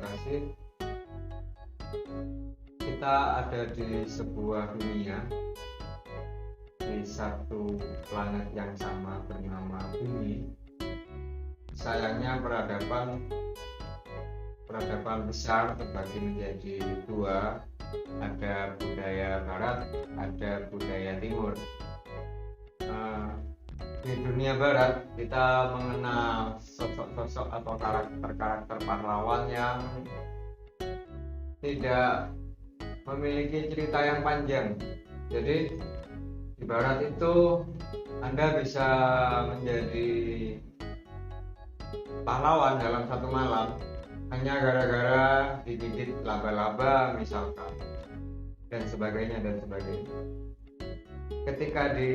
kasih. Kita ada di sebuah dunia, di satu planet yang sama bernama Bumi. Sayangnya peradaban besar terbagi menjadi dua, ada budaya barat, ada budaya timur. Di dunia barat kita mengenal sosok-sosok atau karakter-karakter pahlawan yang tidak memiliki cerita yang panjang. Jadi di barat itu Anda bisa menjadi pahlawan dalam satu malam hanya gara-gara digigit laba-laba misalkan, dan sebagainya. Ketika di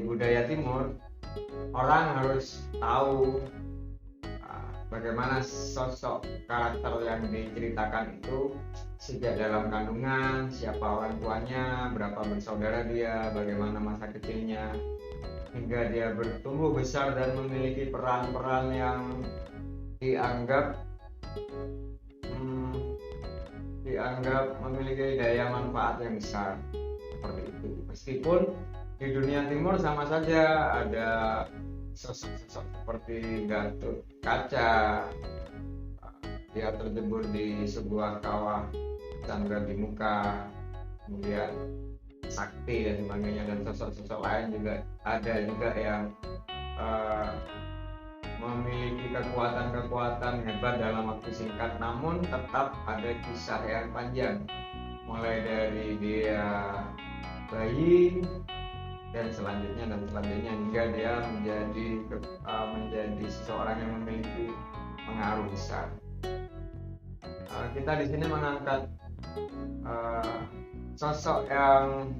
budaya timur, orang harus tahu bagaimana sosok karakter yang diceritakan itu sejak dalam kandungan, siapa orang tuanya, berapa bersaudara dia, bagaimana masa kecilnya, hingga dia bertumbuh besar dan memiliki peran-peran yang dianggap memiliki daya manfaat yang besar, seperti itu. Meskipun di dunia timur sama saja ada sosok-sosok seperti Gatot Kaca, dia terjebur di sebuah kawah Chandra di muka, kemudian Sakti dan sebagainya, dan sosok-sosok lain juga ada juga yang memiliki kekuatan hebat dalam waktu singkat, namun tetap ada kisah yang panjang, mulai dari dia bayi dan selanjutnya hingga dia menjadi seseorang yang memiliki pengaruh besar. Kita di sini mengangkat sosok yang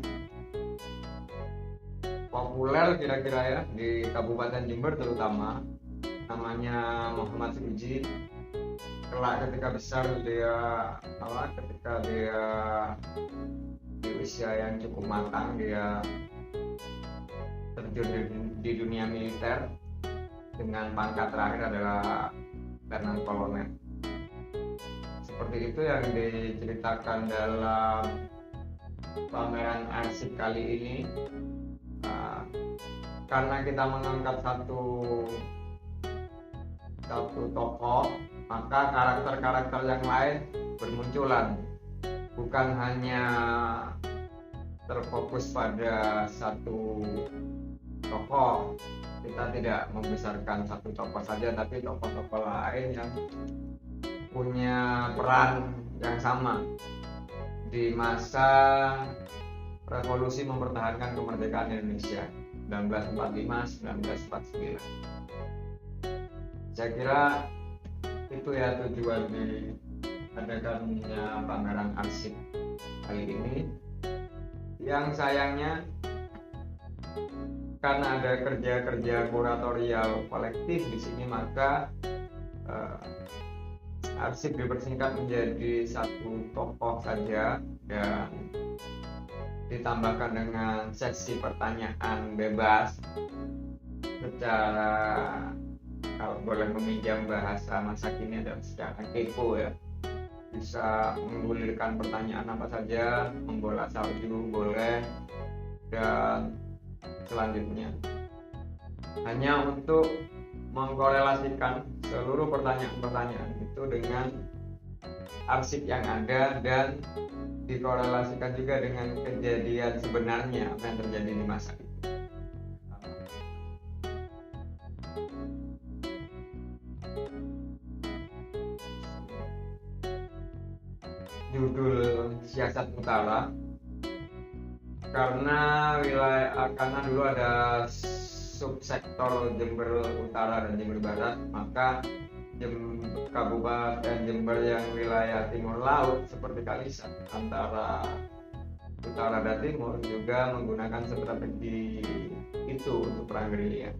populer kira-kira ya di Kabupaten Jember terutama, namanya Muhammad Suji. Kelak ketika besar ketika dia di usia yang cukup matang, dia terjun di dunia militer dengan pangkat terakhir adalah Letnan Kolonel. Seperti itu yang diceritakan dalam pameran arsip kali ini. Karena kita mengangkat satu tokoh, maka karakter-karakter yang lain bermunculan, bukan hanya terfokus pada satu tokoh. Kita tidak membesarkan satu tokoh saja, tapi tokoh-tokoh lain yang punya peran yang sama di masa revolusi mempertahankan kemerdekaan Indonesia 1945-1949. Saya kira itu ya tujuan diadakannya pameran arsip kali ini. Yang sayangnya karena ada kerja-kerja kuratorial kolektif di sini, maka arsip dipersingkat menjadi satu tokoh saja dan ditambahkan dengan sesi pertanyaan bebas secara, kalau boleh meminjam bahasa masa kini, adalah secara kepo ya. Bisa menggulirkan pertanyaan apa saja, membola salju boleh, dan selanjutnya hanya untuk mengkorelasikan seluruh pertanyaan-pertanyaan itu dengan arsip yang ada dan dikorelasikan juga dengan kejadian sebenarnya apa yang terjadi di masa itu. Judul Siasat Utara, karena dulu ada subsektor Jember Utara dan Jember Barat, maka Kabupaten Jember yang wilayah timur laut seperti Kalisat antara utara dan timur juga menggunakan strategi itu untuk perang gerilya.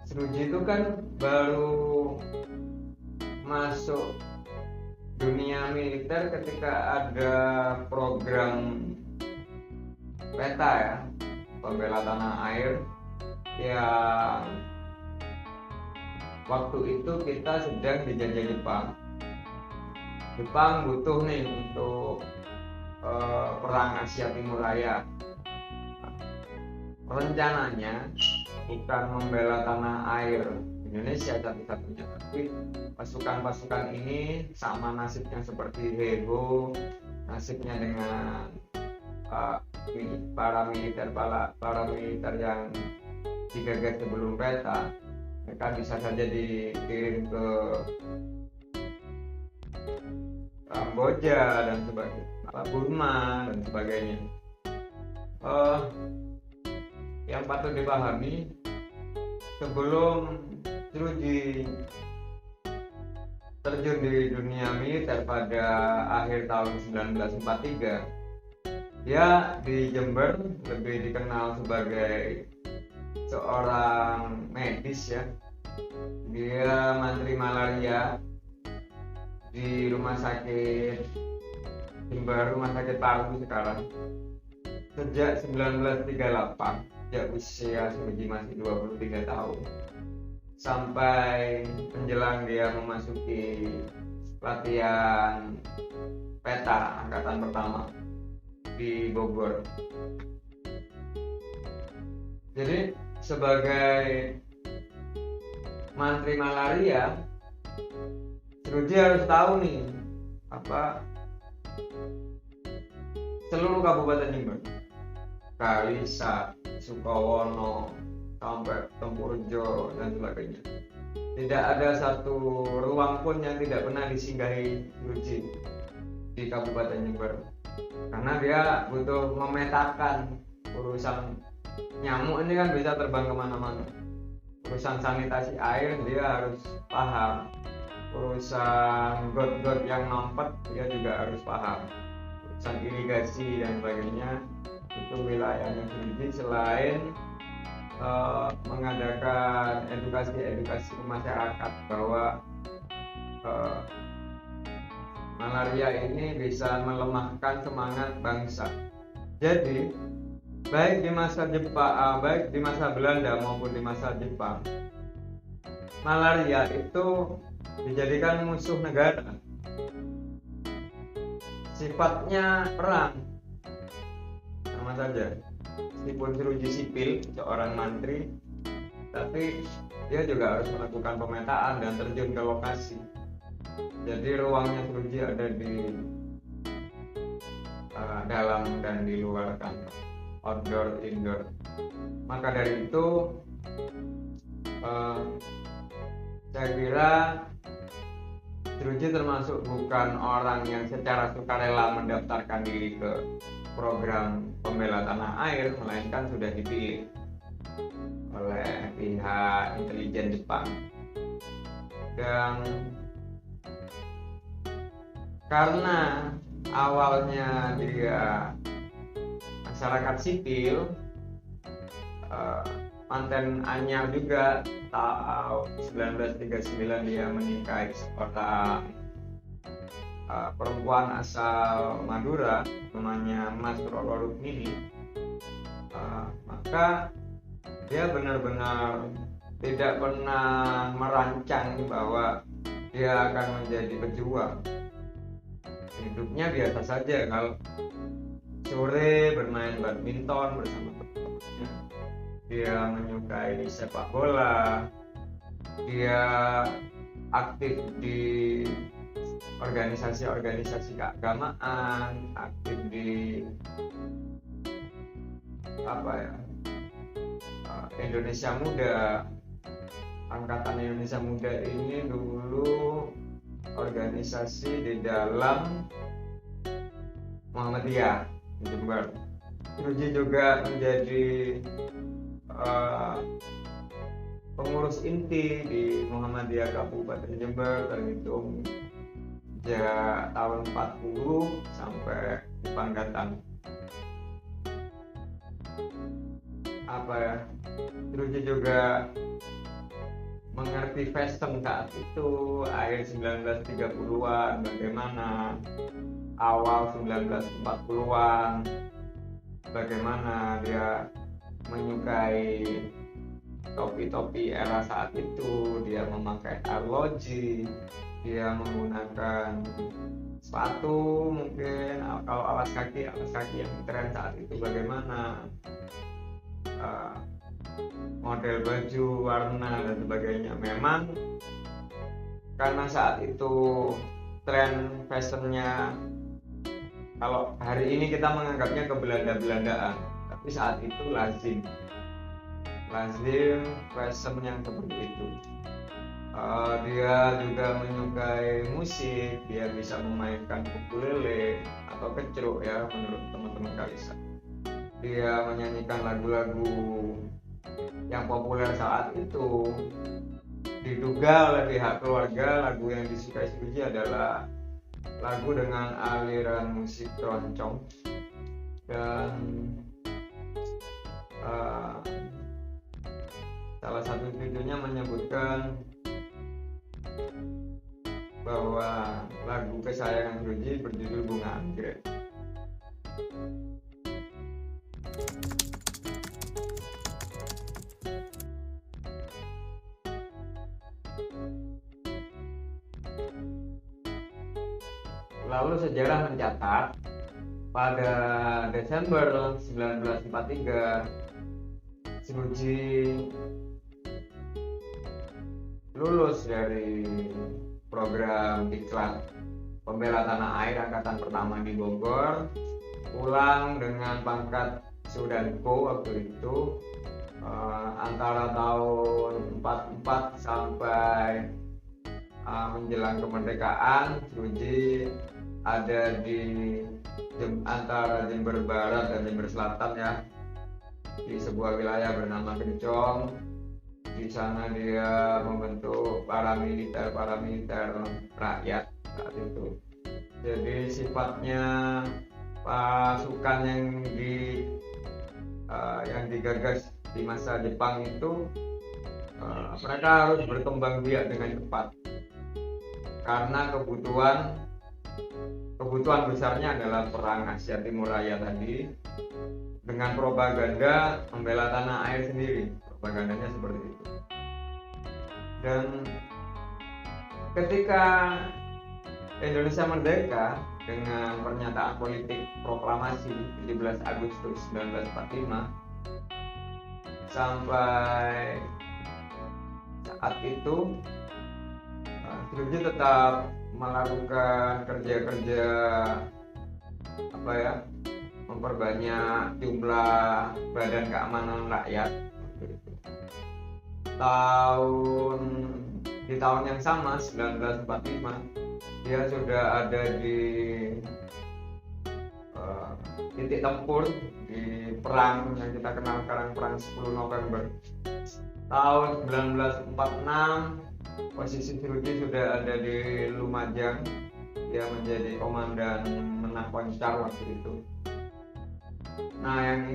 Seruji itu kan baru masuk dunia militer ketika ada program peta ya, pembela tanah air yang waktu itu kita sedang dijajah Jepang. Jepang butuh nih untuk perang Asia Timur Raya. Rencananya bukan membela tanah air Indonesia satu-satunya, tapi pasukan-pasukan ini sama nasibnya seperti Hebo, nasibnya dengan para militer yang digagas sebelum peta. Mereka bisa saja dikirim ke Kamboja dan sebagainya, Burma dan sebagainya. Yang patut dipahami, sebelum Tsurugi terjun di dunia militer pada akhir tahun 1943, dia di Jember lebih dikenal sebagai seorang medis ya. Dia mantri malaria di rumah sakit Jember, rumah sakit Paru sekarang, sejak 1938, sejak usia Tsurugi masih 23 tahun sampai menjelang dia memasuki latihan peta angkatan pertama di Bogor. Jadi sebagai mantri malaria, Tsurugi harus tahu nih seluruh Kabupaten Jember, Kalisa, Sukowono, sampai Tempurjo dan sebagainya. Tidak ada satu ruang pun yang tidak pernah disinggahi Tsurugi di Kabupaten Jember, karena dia butuh memetakan urusan nyamuk ini kan bisa terbang kemana-mana. Urusan sanitasi air dia harus paham, urusan got-got yang mampet dia juga harus paham, urusan irigasi dan sebagainya itu wilayahnya Tsurugi. Selain mengadakan edukasi ke masyarakat bahwa malaria ini bisa melemahkan semangat bangsa. Jadi baik di masa Belanda maupun di masa Jepang, malaria itu dijadikan musuh negara. Sifatnya perang sama saja. Meskipun Tsurugi sipil, seorang mantri, tapi dia juga harus melakukan pemetaan dan terjun ke lokasi. Jadi ruangnya Tsurugi ada di dalam dan di luar kantor, outdoor, indoor. Maka dari itu saya kira Tsurugi termasuk bukan orang yang secara sukarela mendaftarkan diri ke program pembela tanah air, melainkan sudah dipilih oleh pihak intelijen Jepang. Dan karena awalnya dia masyarakat sipil, manten anyar juga, tahun 1939 dia menikahi seorang perempuan asal Madura namanya Mas Roro Rukmini. Maka dia benar-benar tidak pernah merancang bahwa dia akan menjadi pejuang. Hidupnya biasa saja, kalau sore bermain badminton bersama teman-temannya, dia menyukai sepak bola, dia aktif di organisasi keagamaan, aktif di Indonesia Muda. Angkatan Indonesia Muda ini dulu organisasi di dalam Muhammadiyah di Jember. Tsurugi juga menjadi pengurus inti di Muhammadiyah Kabupaten Jember, terhitung sejak tahun 40 sampai Dipangkatan. Tsurugi juga mengerti fashion saat itu, akhir 1930-an, bagaimana awal 1940-an, bagaimana dia menyukai topi-topi era saat itu, dia memakai arloji, dia menggunakan sepatu, mungkin kalau alas kaki yang tren saat itu bagaimana, model baju, warna dan sebagainya. Memang karena saat itu tren fashionnya, kalau hari ini kita menganggapnya kebelanda-belandaan, tapi saat itu lazim fashion yang seperti itu. Dia juga menyukai musik, dia bisa memainkan ukulele atau kecruk ya menurut teman-teman Kalisa. Dia menyanyikan lagu-lagu yang populer saat itu. Diduga oleh pihak keluarga lagu yang disukai Suji adalah lagu dengan aliran musik keroncong, dan salah satu videonya menyebutkan bahwa lagu kesayangan Suji berjudul Bunga Anggrek. Lalu sejarah mencatat pada Desember 1943 Suji lulus dari program Diklat Pembela Tanah Air Angkatan Pertama di Bogor, pulang dengan pangkat Sudanko waktu itu. Antara tahun 44 sampai menjelang kemerdekaan, Suji ada di antara Jember Barat dan Jember Selatan ya, di sebuah wilayah bernama Kencong. Di sana dia membentuk paramiliter rakyat saat itu. Jadi sifatnya pasukan yang digagas di masa Jepang itu, mereka harus berkembang biak dengan cepat karena kebutuhan besarnya adalah perang Asia Timur Raya tadi, dengan propaganda membela tanah air sendiri. Propagandanya seperti itu. Dan ketika Indonesia merdeka dengan pernyataan politik proklamasi 17 Agustus 1945, sampai saat itu Suji tetap melakukan kerja-kerja memperbanyak jumlah badan keamanan rakyat. Di tahun yang sama 1945 dia sudah ada di titik tempur di perang yang kita kenal sekarang, perang 10 November. Tahun 1946 posisi Suji sudah ada di Lumajang. Dia menjadi komandan Menah Koncar waktu itu. Nah, yang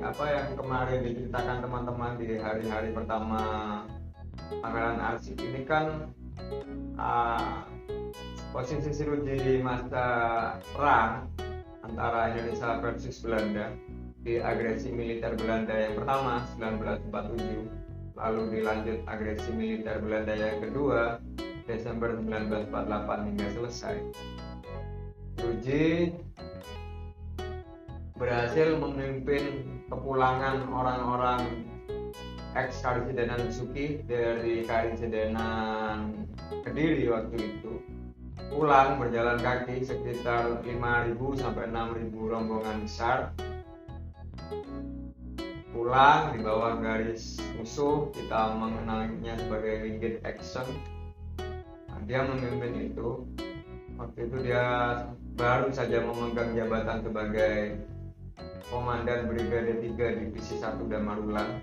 yang kemarin diceritakan teman-teman di hari-hari pertama pangkalan arsip ini kan, posisi Suji di masa perang antara Indonesia versus Belanda, di agresi militer Belanda yang pertama 1947, lalu dilanjut agresi militer Belanda yang kedua Desember 1948 hingga selesai. Suji berhasil memimpin kepulangan orang-orang ex Karisidenan Besuki dari Karisidenan Kediri waktu itu, pulang berjalan kaki sekitar 5.000 sampai 6.000 rombongan besar, pulang di bawah garis musuh, kita mengenalnya sebagai Ringgit Action. Nah, dia memimpin itu. Waktu itu dia baru saja memegang jabatan sebagai Komandan Brigade 3 Divisi 1 Damarulan,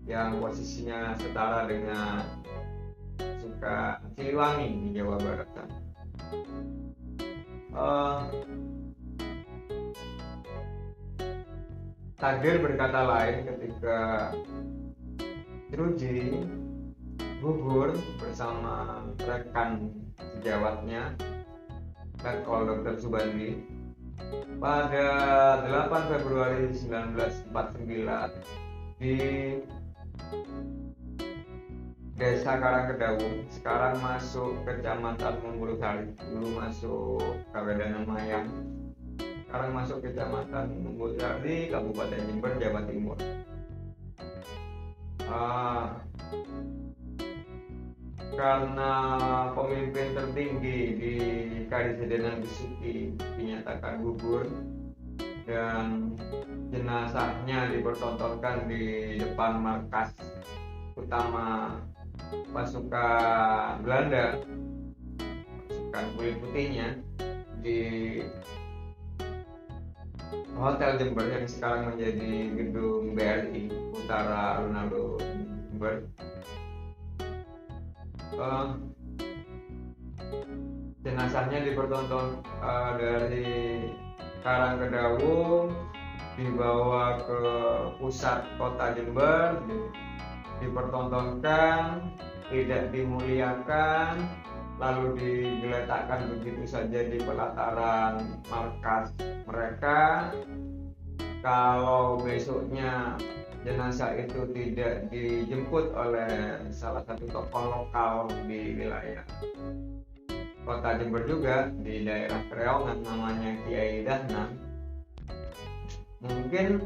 yang posisinya setara dengan Siliwangi di Jawa Barat. Takdir berkata lain ketika Suji gugur bersama rekan sejawatnya, Letkol Dr. Subandi, pada 8 Februari 1949 di Desa Karangkedawung, sekarang masuk Kecamatan Mumbulsari, dulu masuk Kabupaten Mayang, sekarang masuk Kecamatan Mumbulsari, Kabupaten Jember, Jawa Timur. Karena pemimpin tertinggi di Karesidenan Besuki dinyatakan gugur dan jenazahnya dipertontonkan di depan markas utama pasukan Belanda, pasukan kulit putihnya, di Hotel Jember yang sekarang menjadi gedung BRI Utara Alun-Alun Jember. Jenazahnya dipertonton dari Karangkedawung dibawa ke pusat kota Jember, dipertontonkan, tidak dimuliakan, lalu digeletakkan begitu saja di pelataran markas mereka. Kalau besoknya jenazah itu tidak dijemput oleh salah satu tokoh lokal di wilayah kota Jember juga, di daerah Kreongan, namanya Kiai Dahnan, mungkin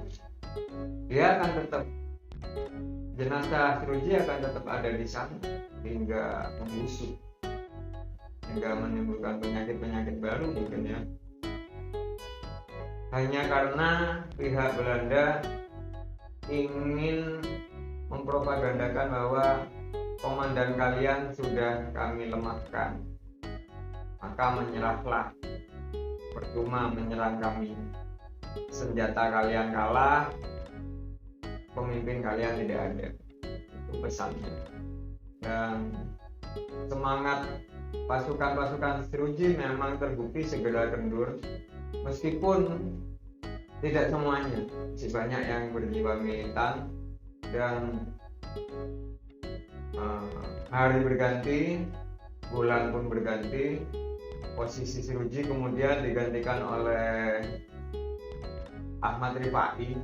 dia akan tetap, jenazah Suruji akan tetap ada di sana hingga membusuk, hingga menimbulkan penyakit-penyakit baru mungkin ya. Hanya karena pihak Belanda ingin mempropagandakan bahwa komandan kalian sudah kami lemahkan, maka menyerahlah, percuma menyerang kami, senjata kalian kalah, pemimpin kalian tidak ada. Itu pesannya. Dan semangat pasukan-pasukan Seruji memang terbukti segera kendur, meskipun tidak semuanya, masih banyak yang berjiwa militan. Dan hari berganti, bulan pun berganti, posisi Seruji kemudian digantikan oleh Ahmad Rifai,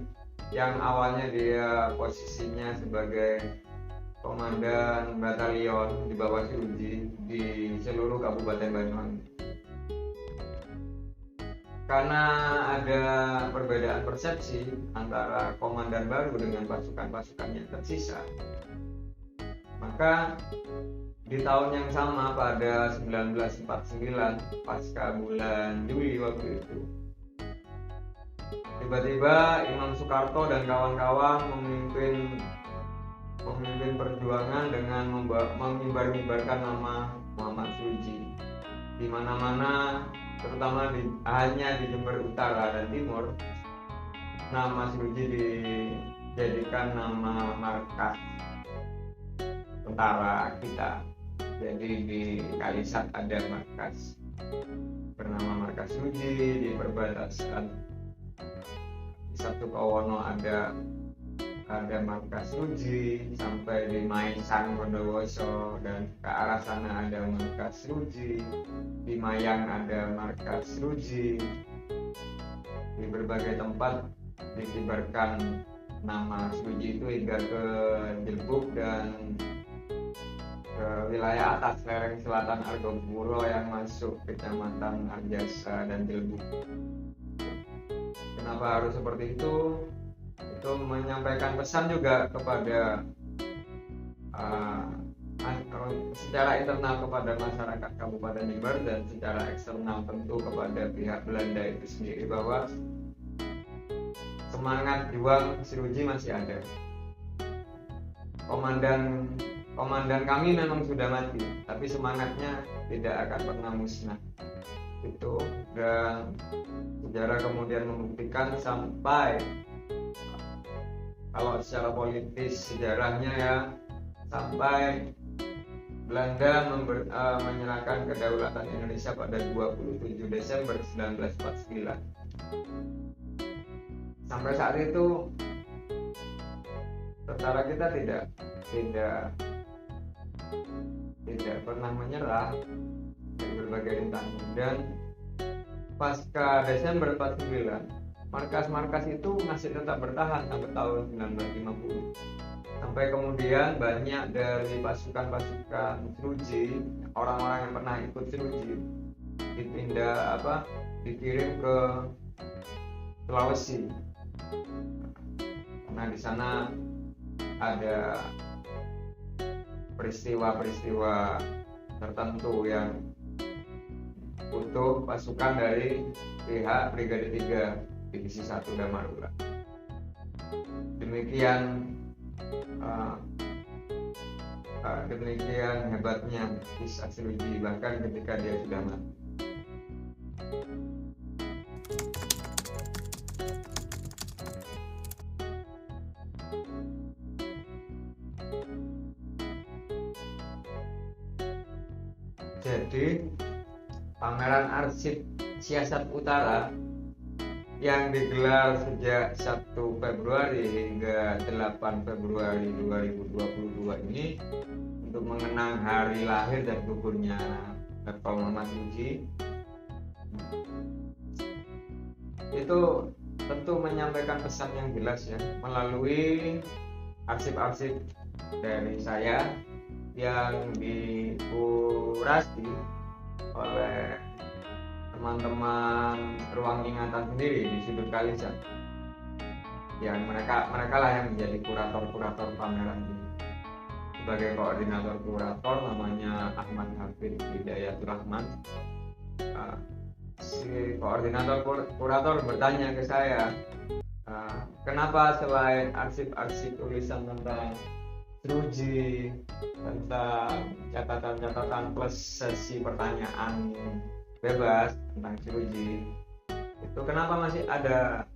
yang awalnya dia posisinya sebagai komandan batalion di bawah Seruji di seluruh Kabupaten Banyuwangi. Karena ada perbedaan persepsi antara komandan baru dengan pasukan-pasukan yang tersisa, maka di tahun yang sama pada 1949 pasca bulan Juli waktu itu, tiba-tiba Imam Soekarto dan kawan-kawan memimpin perjuangan dengan mengibar-ibarkan nama Muhammad Seruji di mana-mana, terutama hanya di Jember Utara dan Timur. Nama Seruji dijadikan nama markas tentara kita. Jadi di Kalisat ada markas bernama Markas Seruji, di perbatasan Satu Kawono ada markas Seruji, sampai di Maisan Bondowoso dan ke arah sana ada markas Seruji, di Mayang ada markas Seruji. Di berbagai tempat dikibarkan nama Seruji itu hingga ke Jelbuk dan ke wilayah atas lereng selatan Argopuro yang masuk Kecamatan Arjasa dan Jelbuk. Kenapa harus seperti itu? Itu menyampaikan pesan juga kepada secara internal kepada masyarakat Kabupaten Jember dan secara eksternal tentu kepada pihak Belanda itu sendiri, bahwa semangat juang Seruji masih ada. Komandan kami memang sudah mati, tapi semangatnya tidak akan pernah musnah. Itu, dan sejarah kemudian membuktikan sampai, kalau secara politis sejarahnya ya, sampai Belanda menyerahkan kedaulatan Indonesia pada 27 Desember 1949. Sampai saat itu tentara kita tidak pernah menyerah dari berbagai rintangan, dan pasca Desember 49, markas-markas itu masih tetap bertahan sampai tahun 1950. Sampai kemudian banyak dari pasukan-pasukan Seruji, orang-orang yang pernah ikut Seruji, dikirim ke Sulawesi. Karena di sana ada peristiwa-peristiwa tertentu yang butuh pasukan dari pihak Brigade 3 Divisi 1 Damarula. Demikian hebatnya kisah Seruji bahkan ketika dia sudah mati. Jadi pameran arsip Siasat Utara yang digelar sejak 1 Februari hingga 8 Februari 2022 ini untuk mengenang hari lahir dan gugurnya Letkol Muhammad Seruji, itu tentu menyampaikan pesan yang jelas ya melalui arsip-arsip dari saya yang dikurasi oleh teman-teman Ruang Ingatan sendiri di sudut Kalisan, yang mereka lah yang menjadi kurator pameran ini. Sebagai koordinator kurator namanya Ahmad Hafid Hidayatul Rahman. Si koordinator kurator bertanya ke saya, kenapa selain arsip-arsip tulisan tentang Seruji, tentang catatan-catatan plus sesi pertanyaan bebas tentang Seruji, itu kenapa masih ada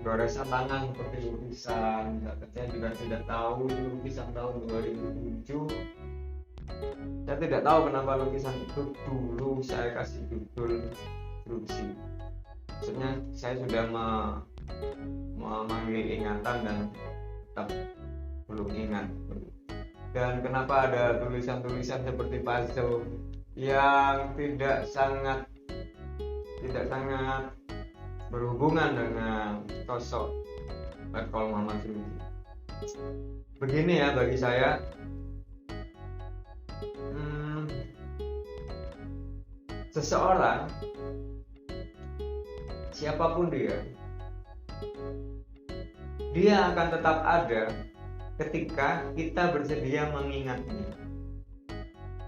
goresan tangan seperti lukisan? Saya juga tidak tahu itu lukisan tahun 2007. Saya tidak tahu kenapa lukisan itu dulu saya kasih judul Seruji. Maksudnya saya sudah memanggil ingatan dan tetap belum ingat. Dan kenapa ada tulisan-tulisan seperti puzzle yang tidak sangat berhubungan dengan sosok Letkol Muhammad Seruji. Begini ya, bagi saya seseorang siapapun dia akan tetap ada ketika kita bersedia mengingatnya.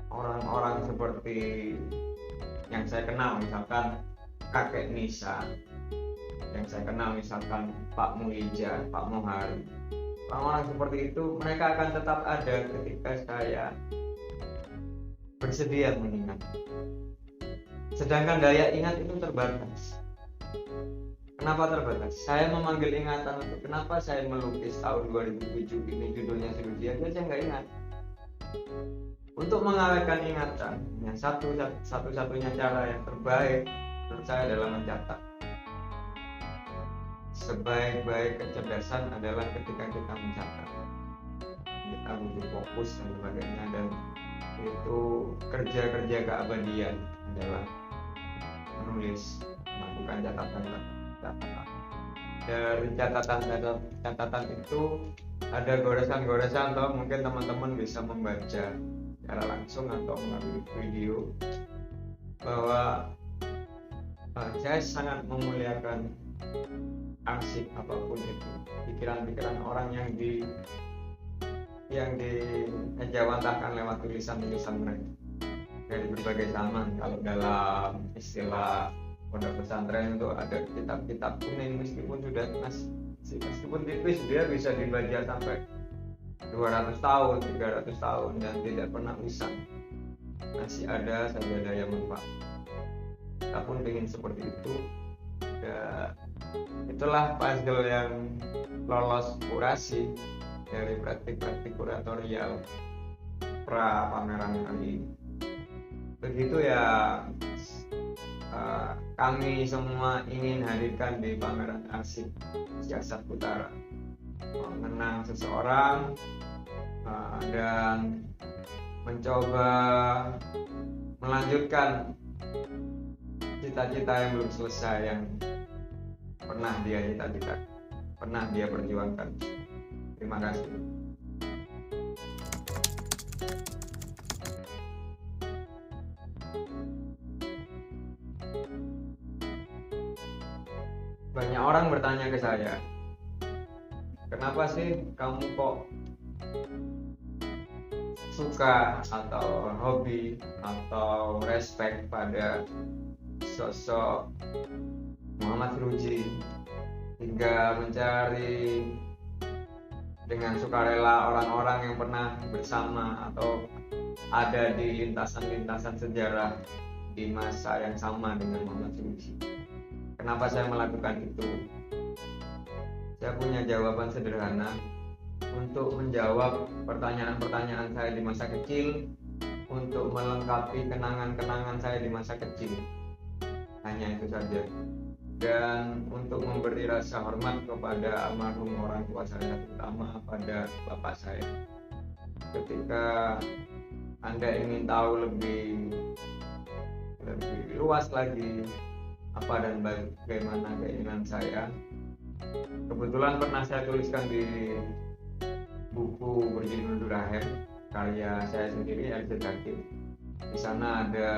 Orang-orang seperti yang saya kenal, misalkan kakek Nisa, yang saya kenal misalkan Pak Muhija, Pak Mohari, orang-orang seperti itu mereka akan tetap ada ketika saya bersedia mengingat. Sedangkan daya ingat itu terbatas. Kenapa terbatas? Saya memanggil ingatan untuk kenapa saya melukis tahun 2007 ini judulnya Seruji aja saya nggak ingat. Untuk mengawetkan ingatan, satu-satunya cara yang terbaik menurut saya adalah mencatat. Sebaik-baik kecerdasan adalah ketika kita mencatat. Kita butuh fokus dan sebagainya, dan itu kerja-kerja keabadian adalah menulis, melakukan catatan. Dari catatan itu ada goresan-goresan, atau mungkin teman-teman bisa membaca secara langsung atau melalui video, bahwa saya sangat memuliakan arsip apapun itu, pikiran-pikiran orang yang dijawantahkan lewat tulisan-tulisan mereka dari berbagai zaman. Kalau dalam istilah pondok pesantren itu ada kitab-kitab kuning, meskipun tipis dia bisa dibaca sampai 200 tahun, 300 tahun dan tidak pernah usang. Masih ada saja daya manfaat. Kita pun ingin seperti itu. Ya, itulah puzzle yang lolos kurasi dari praktik-praktik kuratorial pra pameran kali ini. Begitu ya, kami semua ingin hadirkan di pameran arsip Siasat Utara, mengenang seseorang dan mencoba melanjutkan cita-cita yang belum selesai yang pernah dia cita-cita, pernah dia perjuangkan. Terima kasih. Banyak orang bertanya ke saya, kenapa sih kamu kok suka atau hobi atau respect pada sosok Muhammad Firujie hingga mencari dengan sukarela orang-orang yang pernah bersama atau ada di lintasan-lintasan sejarah di masa yang sama dengan Muhammad Firujie. Kenapa saya melakukan itu? Saya punya jawaban sederhana untuk menjawab pertanyaan-pertanyaan saya di masa kecil, untuk melengkapi kenangan-kenangan saya di masa kecil. Hanya itu saja. Dan untuk memberi rasa hormat kepada almarhum orang tua saya, terutama pada bapak saya. Ketika Anda ingin tahu lebih luas lagi apa dan bagaimana keinginan saya, kebetulan pernah saya tuliskan di buku berjudul Durahem karya saya sendiri, Arzid Hakim. Di sana ada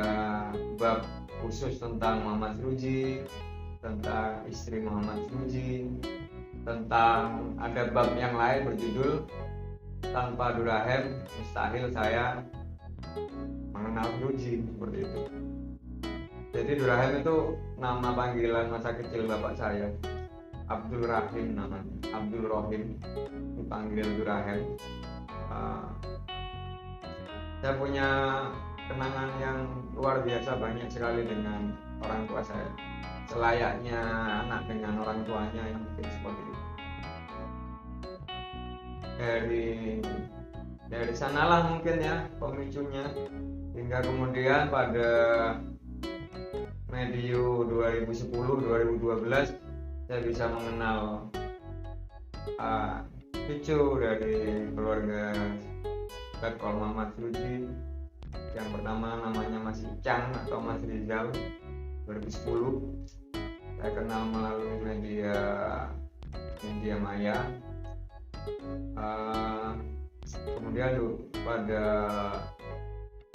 bab khusus tentang Muhammad Firujie, tentang istri Muhammad Firujie, tentang ada bab yang lain berjudul Tanpa Durahem Mustahil Saya Mengenal Firujie, seperti itu. Jadi Durahem itu nama panggilan masa kecil bapak saya, Abdul Rahim namanya, Abdul Rohim, dipanggil Durahem. Saya punya kenangan yang luar biasa banyak sekali dengan orang tua saya, selayaknya anak dengan orang tuanya yang mungkin seperti itu. Dari sanalah mungkin ya pemicunya, hingga kemudian pada medio 2010-2012 saya bisa mengenal cucu dari keluarga Letkol Muhammad Firujie. Yang pertama namanya Mas Icang atau Mas Rizal. 2010 saya kenal melalui media maya. Kemudian pada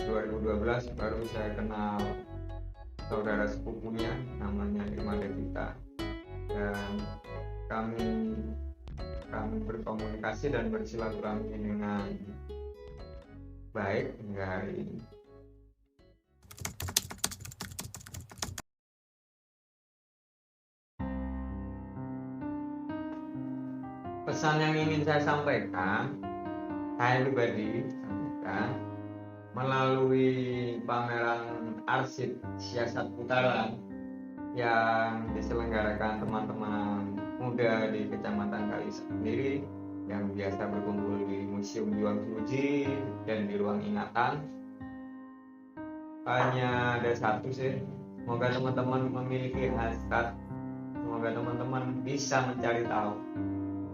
2012 baru saya kenal saudara sepupunya namanya Irma Devita, dan kami berkomunikasi dan bersilaturahmi dengan baik hingga hari ini. Pesan yang ingin saya sampaikan, saya pribadi sampaikan melalui pameran arsip siasat putaran yang diselenggarakan teman-teman muda di Kecamatan Kalisat sendiri, yang biasa berkumpul di Museum Juang Firujie dan di ruang ingatan. Hanya ada satu sih, semoga teman-teman memiliki hasrat, semoga teman-teman bisa mencari tahu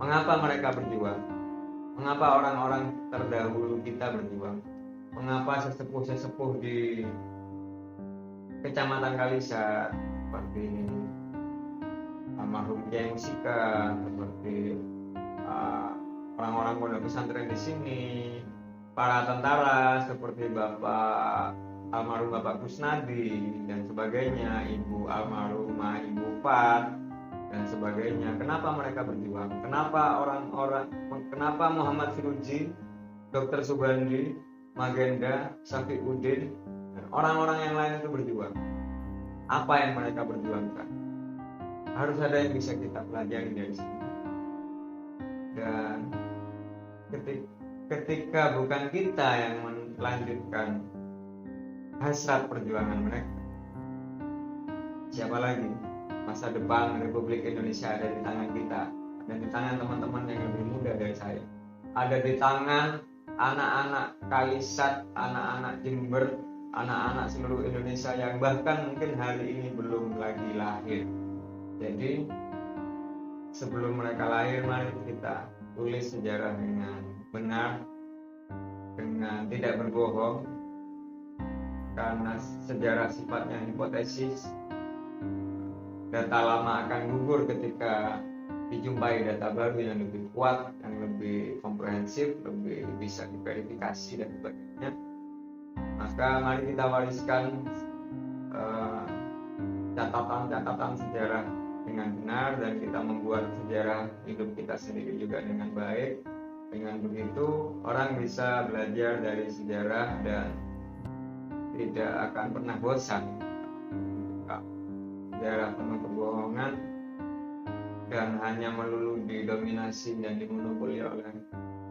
mengapa mereka berjuang, mengapa orang-orang terdahulu kita berjuang, mengapa sesepuh-sesepuh di Kecamatan Kalisat seperti almarhum Kiai Musika, seperti orang-orang pondok pesantren di sini, para tentara seperti almarhum Bapak Kusnadi dan sebagainya, Ibu almarhumah Ibu Fat dan sebagainya. Kenapa mereka berjuang? Kenapa Muhammad Firujie, Dr. Subandi, Magenda, Syafiuddin, dan orang-orang yang lain itu berjuang? Apa yang mereka berjuangkan? Harus ada yang bisa kita pelajari dari sini. Dan ketika bukan kita yang melanjutkan hasrat perjuangan mereka, siapa lagi? Masa depan Republik Indonesia ada di tangan kita, ada di tangan teman-teman yang lebih muda dari saya, ada di tangan anak-anak Kalisat, anak-anak Jember, anak-anak seluruh Indonesia yang bahkan mungkin hari ini belum lagi lahir. Jadi sebelum mereka lahir, mari kita tulis sejarah dengan benar, dengan tidak berbohong, karena sejarah sifatnya hipotesis. Data lama akan gugur ketika dijumpai data baru yang lebih kuat, yang lebih komprehensif, lebih bisa diverifikasi dan sebagainya. Maka mari kita wariskan catatan-catatan sejarah dengan benar, dan kita membuat sejarah hidup kita sendiri juga dengan baik. Dengan begitu orang bisa belajar dari sejarah dan tidak akan pernah bosan. Sejarah penuh kebohongan dan hanya melulu didominasi dan dimonopoli oleh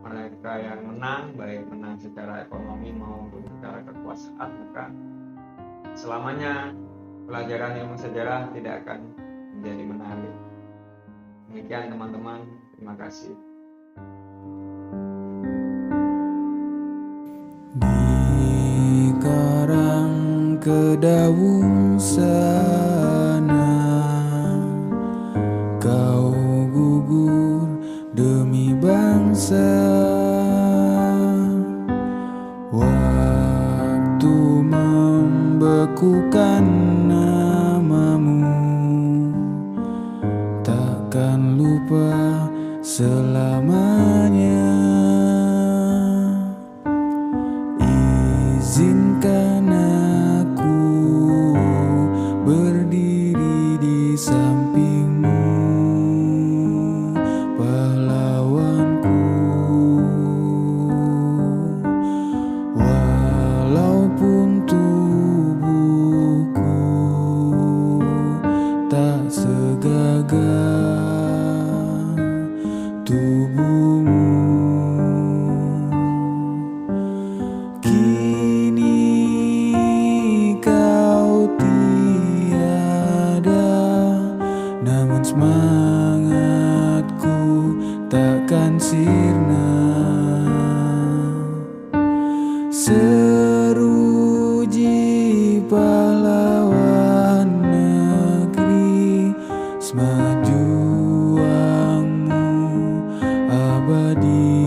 mereka yang menang, baik menang secara ekonomi maupun secara kekuasaan, maka selamanya pelajaran ilmu sejarah tidak akan menjadi menarik. Demikian teman-teman, terima kasih. Di karang kedawung sana, kau gugur demi bangsa. Waktu membekukan namamu, takkan lupa selamanya. Izinkan aku berdiri di sampingmu, pahlawanku. Walaupun tubuhku tak segagah tubuhmu, kini kau tiada, namun semangatku takkan sirna. Seruji pahlawan negeri, semangat juangmu abadi.